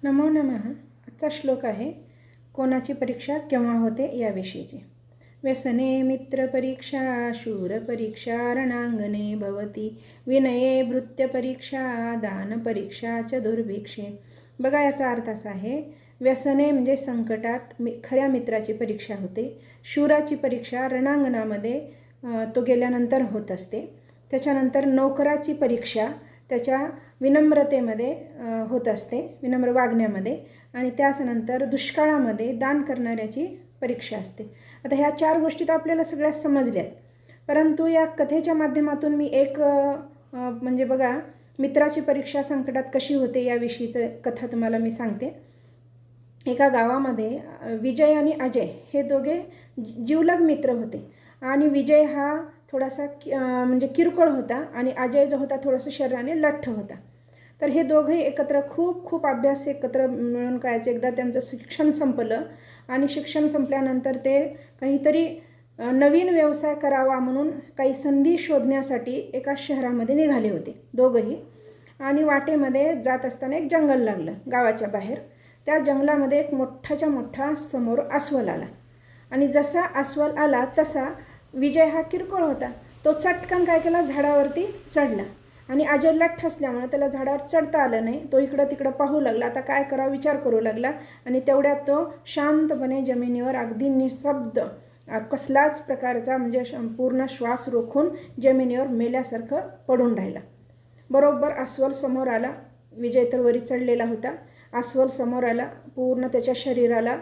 नमो नमः। आजचा श्लोक आहे कोणाची परीक्षा केव्हा होते याविषयीची। व्यसने मित्रपरीक्षा शूरपरीक्षा रणांगणे भवती विनये भृत्यपरीक्षा दानपरीक्षा च दुर्भिक्षे। बघा, याचा अर्थ असा आहे, व्यसने म्हणजे संकटात खऱ्या मित्राची परीक्षा होते। शूराची परीक्षा रणांगणामध्ये तो गेल्यानंतर होत असते। त्याच्यानंतर नोकराची परीक्षा त्याच्या विनम्रतेमध्ये होत असते, विनम्र वागण्यामध्ये। आणि त्यानंतर दुष्काळामध्ये दान करणाऱ्याची परीक्षा असते। आता ह्या 4 गोष्टी तर आपल्याला सगळ्या समजल्यात, परंतु या कथेच्या माध्यमातून मी एक म्हणजे बघा, मित्राची परीक्षा संकटात कशी होते याविषयीचं कथा तुम्हाला मी सांगते। एका गावामध्ये विजय आणि अजय हे दोघे जिवलग मित्र होते। आणि विजय हा थोडासा म्हणजे किरकोळ होता आणि अजय जो होता थोडासा शरीराने लठ्ठ होता। तर हे दोघे एकत्र खूप अभ्यास एकत्र मिळून करायचे। एकदा त्यांचं शिक्षण संपलं आणि शिक्षण संपल्यानंतर ते काहीतरी नवीन व्यवसाय करावा म्हणून काही संधी शोधण्यासाठी एका शहरामध्ये निघाले होते दोघंही। आणि वाटेमध्ये जात असताना एक जंगल लागलं गावाच्या बाहेर। त्या जंगलामध्ये एक मोठाच्या मोठा समोर अस्वल आला। आणि जसा अस्वल आला तसा विजय हा किरकोळ होता, तो चटकन काय केला, झाडावरती चढला। आणि अजय लठ्ठ असल्यामुळे त्याला झाडावर चढता आलं नाही। तो इकडं तिकडं पाहू लागला, आता काय करावं विचार करू लागला। आणि तेवढ्यात तो शांतपणे जमिनीवर अगदी निशब्द, कसलाच प्रकारचा म्हणजे पूर्ण श्वास रोखून जमिनीवर मेल्यासारखं पडून राहिला। बरोबर अस्वल समोर आला। विजय तर वरी चढलेला होता। अस्वल समोर आला, पूर्ण त्याच्या शरीराला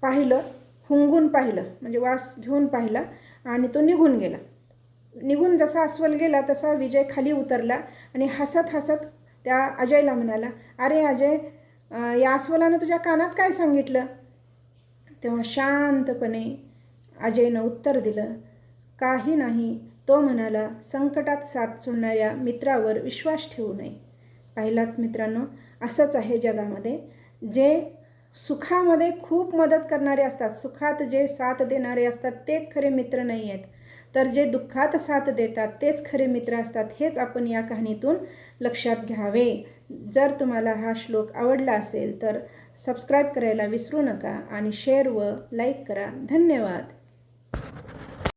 पाहिलं, हुंगून पाहिलं, म्हणजे वास घेऊन पाहिला आणि तो निघून गेला। निघून जसा अस्वल गेला तसा विजय खाली उतरला आणि हसत हसत त्या अजयला म्हणाला, अरे अजय, या अस्वलानं तुझ्या कानात काय सांगितलं? तेव्हा शांतपणे अजयनं उत्तर दिलं, काही नाही। तो म्हणाला, संकटात साथ सोडणाऱ्या मित्रावर विश्वास ठेवू नये। पाहिलात मित्रांनो, असंच आहे जगामध्ये। जे सुखामध्ये खूप मदत करणारे असतात, सुखात जे साथ देणारे असतात ते खरे मित्र नाही आहेत, तर जे दुःखात साथ देतात तेच खरे मित्र असतात। हेच आपण या कहाणीतून लक्षात घ्यावे। जर तुम्हाला हा श्लोक आवडला असेल तर सबस्क्राईब करायला विसरू नका आणि शेअर व लाईक करा। धन्यवाद।